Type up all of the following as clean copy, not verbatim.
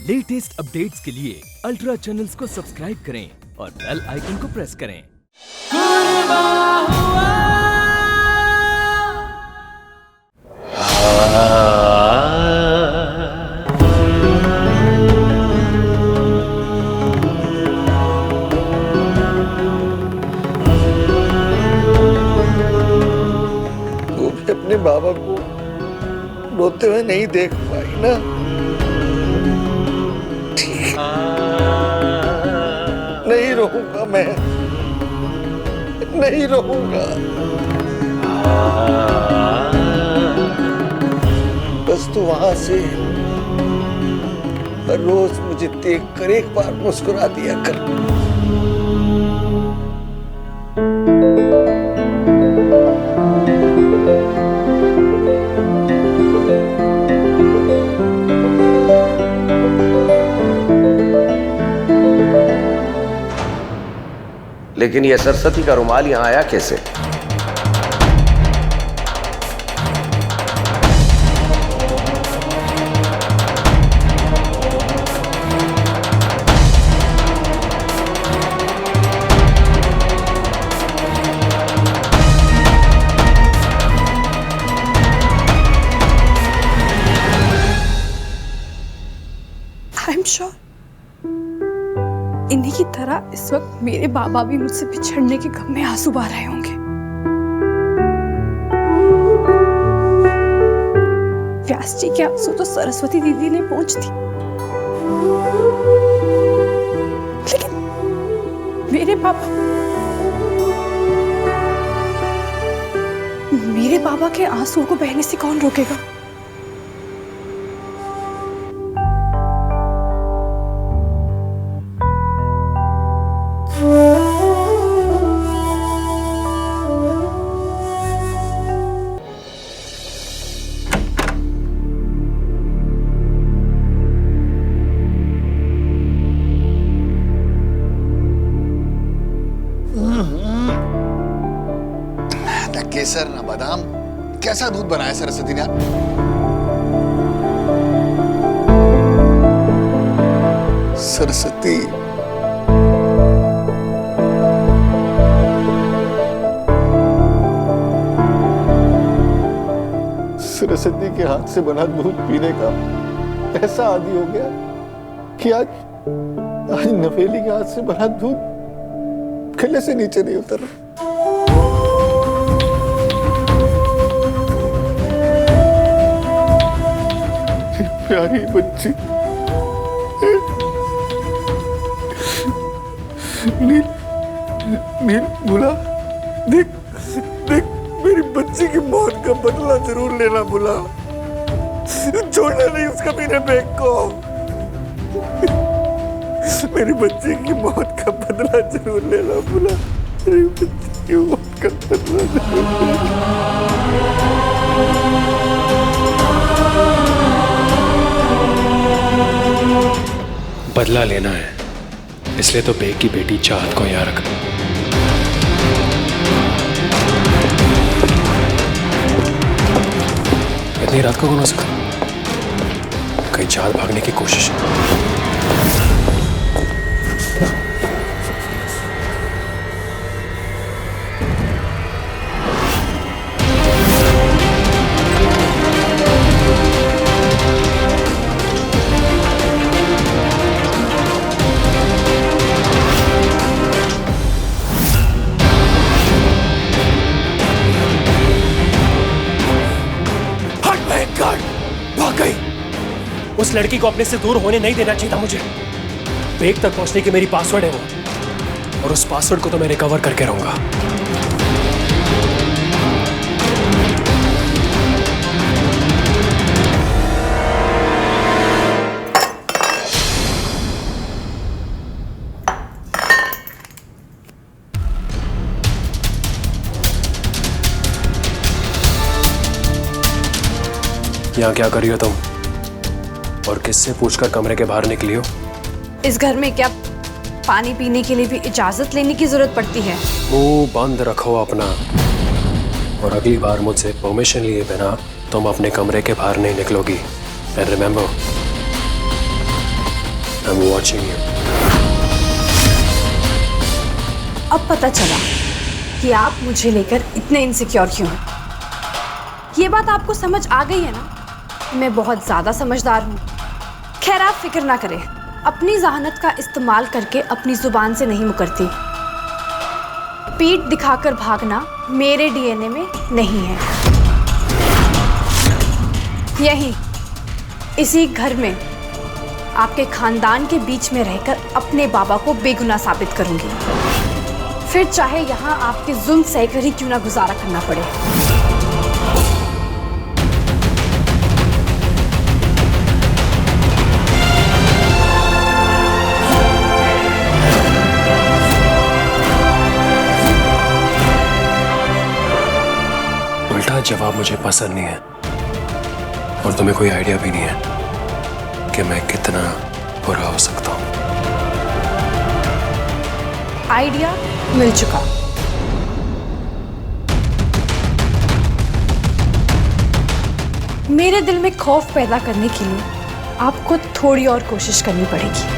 Latest updates के लिए ultra channels को सब्सक्राइब करें और बेल आइकन को प्रेस करें। तू भी अपने बाबा को रोते हुए नहीं देख पाई ना? ठीक, नहीं रोऊंगा मैं, नहीं रोऊंगा। बस तू वहां से हर रोज मुझे देख कर एक बार मुस्कुरा दिया कर। लेकिन यह सरस्वती का रुमाल यहां आया कैसे? आई एम श्योर इन्हीं की तरह इस वक्त मेरे बाबा भी मुझसे बिछड़ने के गम में आंसू बहा रहे होंगे। व्यास जी के आंसू तो सरस्वती दीदी ने पोंछ दी, लेकिन मेरे बाबा के आंसुओं को बहने से कौन रोकेगा? ना केसर ना बादाम, कैसा दूध बनाया सरस्वती ने? सरस्वती, सरस्वती के हाथ से बना दूध पीने का ऐसा आदी हो गया कि आज नवेली के हाथ से बना दूध गले से नीचे नहीं उतर रहा। प्यारी बच्ची नील, नील बुला, देख देख मेरी बच्ची की मौत का बदला जरूर लेना बुला, छोड़ना नहीं उसका मेरे बेग को। मेरी बच्ची की मौत का बदला जरूर लेना बुला, मेरी बच्ची की मौत का बदला जरूर लेना। बदला लेना है, इसलिए तो बेग की बेटी चाहत को यहाँ रखा। इतनी रात को कौन हो सका? कहीं चाहत भागने की कोशिश। भाग गई। उस लड़की को अपने से दूर होने नहीं देना चाहिए था मुझे। बेग तक पहुंचने की मेरी पासवर्ड है वो, और उस पासवर्ड को तो मैं रिकवर करके रहूंगा। यहाँ क्या कर रही हो तुम? और किससे पूछकर कमरे के बाहर निकली हो? इस घर में क्या पानी पीने के लिए भी इजाजत लेने की जरूरत पड़ती है? मुंह बंद रखो अपना, और अगली बार मुझसे परमिशन लिए बिना तुम अपने कमरे के बाहर नहीं निकलोगी। And remember, I'm watching you. अब पता चला कि आप मुझे लेकर इतने इनसिक्योर क्यों हैं। ये बात आपको समझ आ गई है ना? मैं बहुत ज्यादा समझदार हूँ। खैर आप फिक्र ना करें, अपनी जहानत का इस्तेमाल करके अपनी जुबान से नहीं मुकरती। पीठ दिखाकर भागना मेरे डीएनए में नहीं है। यहीं इसी घर में आपके खानदान के बीच में रहकर अपने बाबा को बेगुनाह साबित करूंगी, फिर चाहे यहाँ आपके जुल्म सहकर ही क्यों ना गुजारा करना पड़े। उल्टा जवाब मुझे पसंद नहीं है और तुम्हें कोई आइडिया भी नहीं है कि मैं कितना बुरा हो सकता हूँ। आइडिया मिल चुका। मेरे दिल में खौफ पैदा करने के लिए आपको थोड़ी और कोशिश करनी पड़ेगी।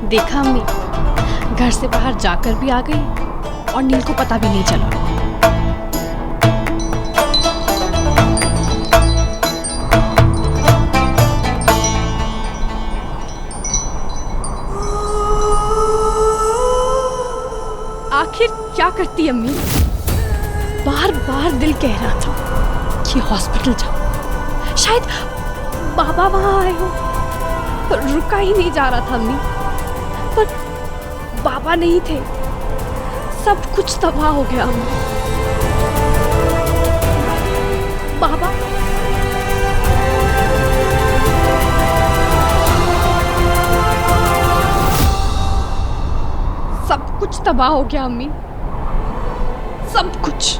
देखा अम्मी, घर से बाहर जाकर भी आ गई और नील को पता भी नहीं चला। आखिर क्या करती अम्मी? बार बार दिल कह रहा था कि हॉस्पिटल जाओ, शायद बाबा वहां आए हो। रुका ही नहीं जा रहा था अम्मी, पर बाबा नहीं थे। सब कुछ तबाह हो गया अम्मी। बाबा सब कुछ तबाह हो गया अम्मी, सब कुछ।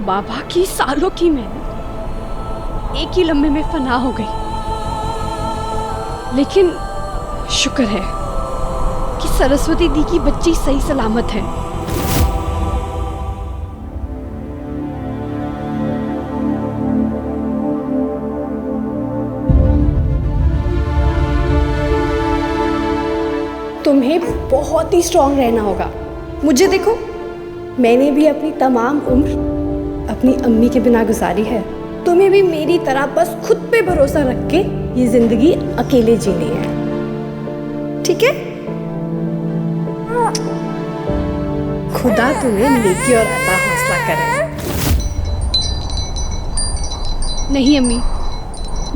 बाबा की सालों की मेहनत एक ही लम्हे में फना हो गई। लेकिन शुक्र है कि सरस्वती दी की बच्ची सही सलामत है। तुम्हें बहुत ही स्ट्रांग रहना होगा। मुझे देखो, मैंने भी अपनी तमाम उम्र अपनी अम्मी के बिना गुजारी है। तुम्हें भी मेरी तरह बस खुद पे भरोसा रख के ये जिंदगी अकेले जीनी है, ठीक है? खुदा तुम्हें नेकी और अता हौसला करे। नहीं अम्मी,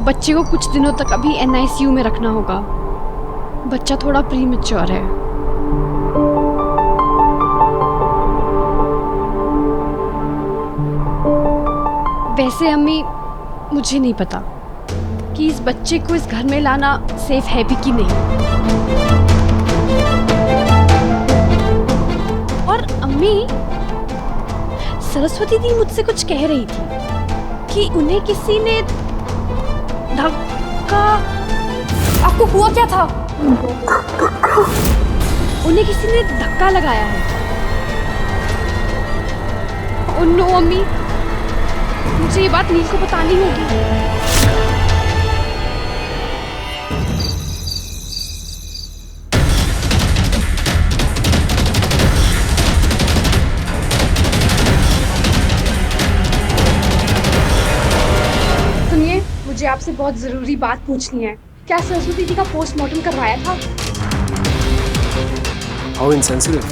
बच्चे को कुछ दिनों तक अभी NICU में रखना होगा। बच्चा थोड़ा प्रीमेच्योर है। वैसे अम्मी, मुझे नहीं पता कि इस बच्चे को इस घर में लाना सेफ है भी कि नहीं। और अम्मी, सरस्वती दी मुझसे कुछ कह रही थी कि उन्हें किसी ने धक्का। आपको हुआ क्या था? उन्हें किसी ने धक्का लगाया है। ओह नो अम्मी, मुझे ये बात नील को बतानी होगी। सुनिए, मुझे आपसे बहुत जरूरी बात पूछनी है। क्या सरस्वती जी का पोस्टमार्टम करवाया था? How insensitive.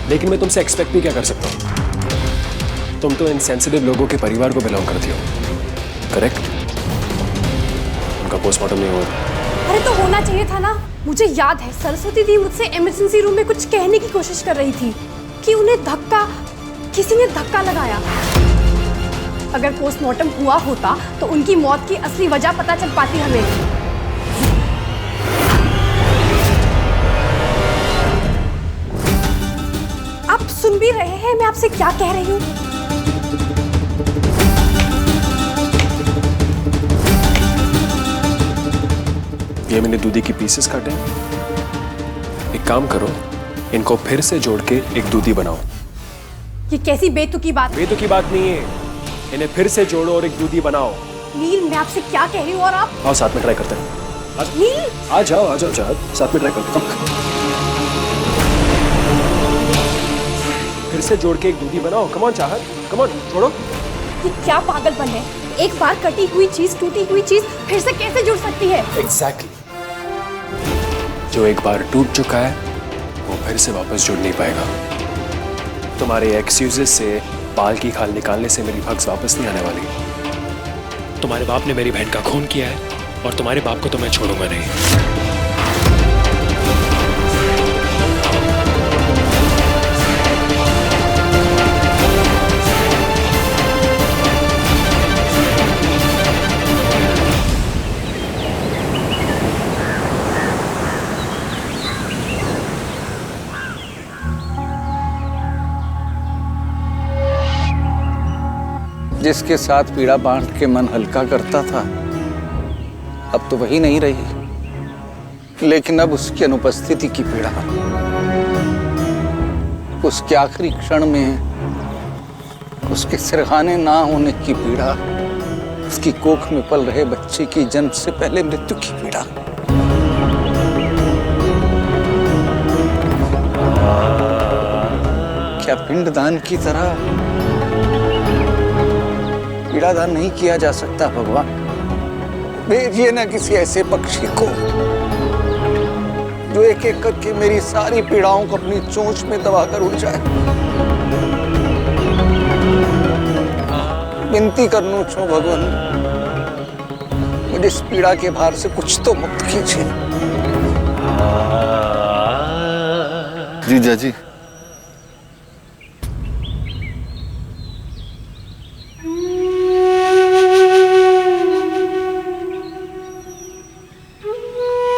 लेकिन मैं तुमसे एक्सपेक्ट भी क्या कर सकता हूँ? तुम तो इनसेंसिटिव लोगों के परिवार को बिलोंग करती हो, करेक्ट? उनका पोस्टमार्टम नहीं हुआ। अरे तो होना चाहिए था ना। मुझे याद है सरस्वती दी मुझसे इमरजेंसी रूम में कुछ कहने की कोशिश कर रही थी कि उन्हें किसी ने धक्का लगाया। अगर पोस्टमार्टम हुआ होता तो उनकी मौत की असली वजह पता चल पाती हमें। आप सुन भी रहे हैं मैं आपसे क्या कह रही हूँ? ये मैंने दूधी की पीसेस काटे। एक काम करो, इनको फिर से जोड़ के एक दूधी बनाओ। ये कैसी बेतुकी बात है? बेतुकी बात नहीं है, इन्हें फिर से जोड़ो और एक दूधी बनाओ। नील, मैं आपसे क्या कह रही हूँ और आप? आओ साथ में ट्राई करते हैं। नील, आ जाओ चाहत, साथ में ट्राई करते हैं। फिर से जोड़ के एक दूधी बनाओ। कम ऑन चाहत, कम ऑन, छोड़ो। ये क्या पागलपन है? एक बार कटी हुई चीज, टूटी हुई चीज फिर से कैसे जुड़ सकती है? एग्जैक्टली। जो एक बार टूट चुका है वो फिर से वापस जुड़ नहीं पाएगा। तुम्हारे एक्सक्यूजेस से बाल की खाल निकालने से मेरी भक्स वापस नहीं आने वाली। तुम्हारे बाप ने मेरी बहन का खून किया है और तुम्हारे बाप को तो मैं छोड़ूंगा नहीं। जिसके साथ पीड़ा बांट के मन हल्का करता था, अब तो वही नहीं रही। लेकिन अब उसकी अनुपस्थिति की पीड़ा, उसके आखिरी क्षण में उसके सिरहाने ना होने की पीड़ा, उसकी कोख में पल रहे बच्चे की जन्म से पहले मृत्यु की पीड़ा, क्या पिंडदान की तरह पीड़ादान नहीं किया जा सकता? भगवान, भेजिए ना किसी ऐसे पक्षी को जो एक एक करके मेरी सारी पीड़ाओं को अपनी चोंच में दबाकर उड़ जाए। विनती करनू छो भगवान, मुझे इस पीड़ा के भार से कुछ तो मुक्त कीजिए। जीजा जी,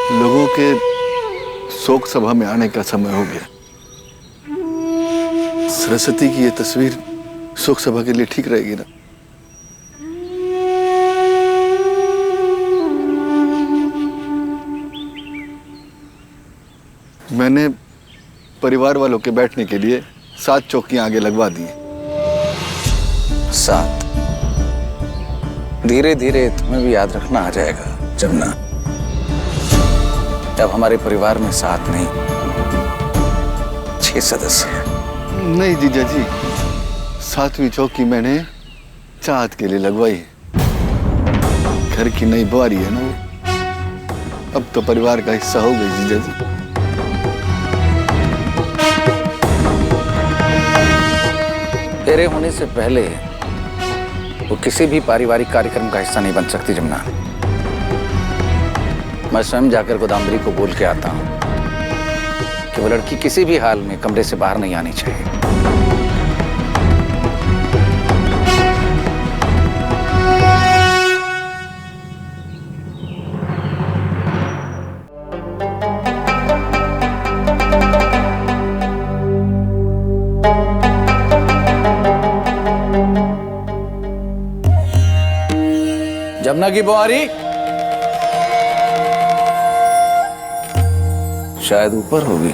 लोगों के शोक सभा में आने का समय हो गया। सरस्वती की ये तस्वीर शोक सभा के लिए ठीक रहेगी ना? मैंने परिवार वालों के बैठने के लिए 7 चौकियां आगे लगवा दी। 7? धीरे धीरे तुम्हें भी याद रखना आ जाएगा जमुना। अब हमारे परिवार में 7 नहीं 6 सदस्य हैं। नहीं जीजा जी, 7वीं चौकी मैंने चाहत के लिए लगवाई। घर की नई बुआरी है ना वो, अब तो परिवार का हिस्सा हो गई जीजा जी। तेरे होने से पहले वो किसी भी पारिवारिक कार्यक्रम का हिस्सा नहीं बन सकती जमुना। मैं स्वयं जाकर गोदामरी को बोल के आता हूं कि वो लड़की किसी भी हाल में कमरे से बाहर नहीं आनी चाहिए। जमुना की बुआरी शायद ऊपर होगी।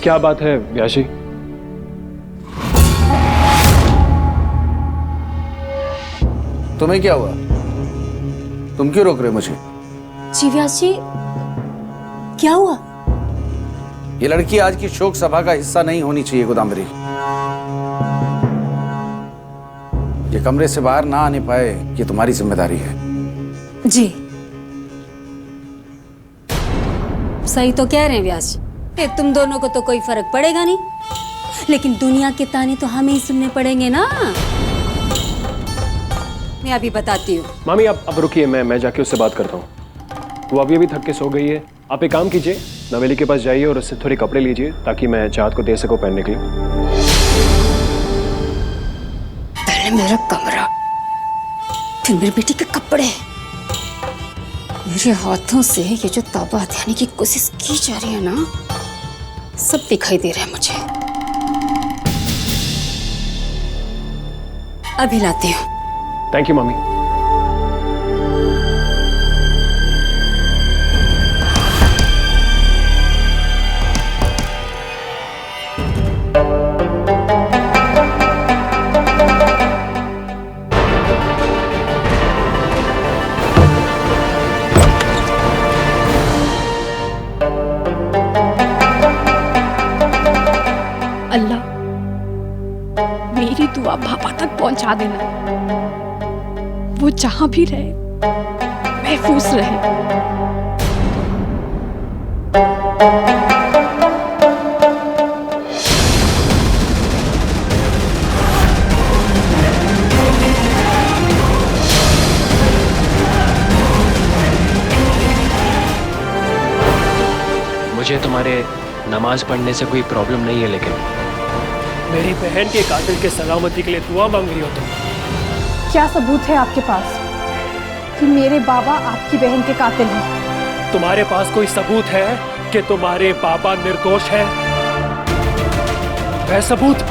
क्या बात है व्यास जी? तुम्हें क्या हुआ? तुम क्यों रोक रहे मुझे? जी व्यास जी, क्या हुआ? ये लड़की आज की शोक सभा का हिस्सा नहीं होनी चाहिए गोदावरी। ये कमरे से बाहर ना आने पाए ये तुम्हारी जिम्मेदारी है। जी सही तो कह रहे हैं व्यास जी, तुम दोनों को तो कोई फर्क पड़ेगा नहीं, लेकिन दुनिया के ताने तो हमें ही सुनने पड़ेंगे ना। मैं अभी बताती हूँ। मामी अब रुकिए, मैं जाके उससे बात करता हूँ। वो अभी थक के सो गई है। आप एक काम कीजिए, नवेली के पास जाइए और उससे थोड़े कपड़े लीजिए ताकि मैं चाँद को दे सकूँ पहनने के लिए। पहले मेरा कमरा, फिर मेरी बेटी के कपड़े। मेरे हाथों से ये जो ताबा हथियाने की कोशिश की जा रही है ना, सब दिखाई दे रहा है मुझे। अभी लाती हूँ। थैंक यू मामी। अल्लाह मेरी दुआ बाबा तक पहुंचा देना, वो जहां भी रहे महफूज रहे। मुझे तुम्हारे नमाज पढ़ने से कोई प्रॉब्लम नहीं है, लेकिन मेरी बहन के कातिल के सलामती के लिए दुआ मांग रही हो तुम? क्या सबूत है आपके पास कि मेरे बाबा आपकी बहन के कातिल हैं? तुम्हारे पास कोई सबूत है कि तुम्हारे बाबा निर्दोष हैं? वह सबूत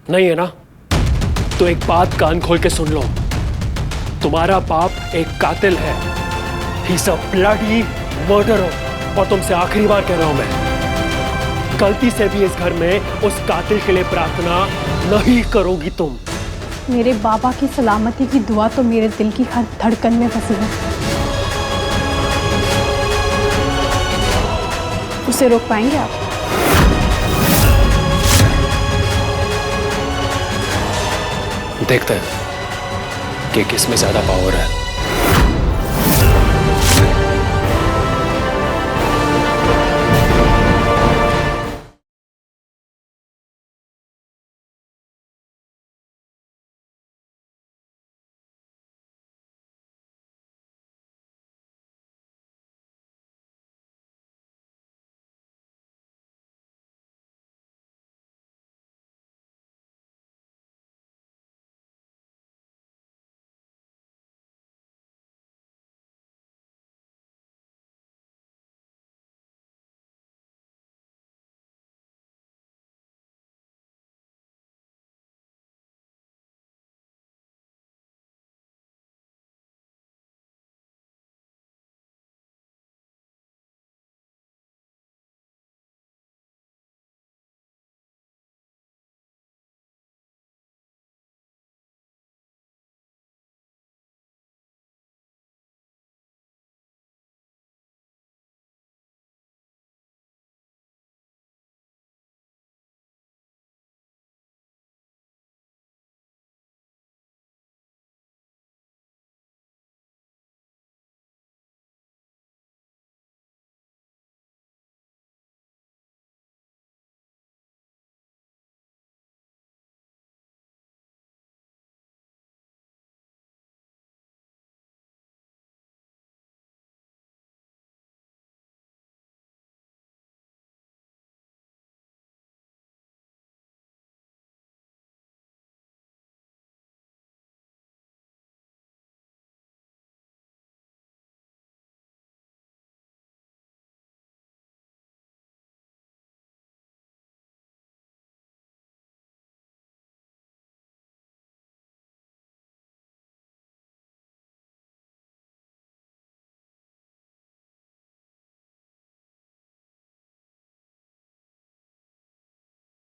नहीं है ना? तो एक बात कान खोल के सुन लो, तुम्हारा बाप एक कातिल है। He's a bloody murderer। और तुमसे आखिरी बार कह रहा हूं मैं, गलती से भी इस घर में उस कातिल के लिए प्रार्थना नहीं करोगी तुम। मेरे बाबा की सलामती की दुआ तो मेरे दिल की हर धड़कन में बसी है। उसे रोक पाएंगे आप? देखते हैं कि किस में ज्यादा पावर है।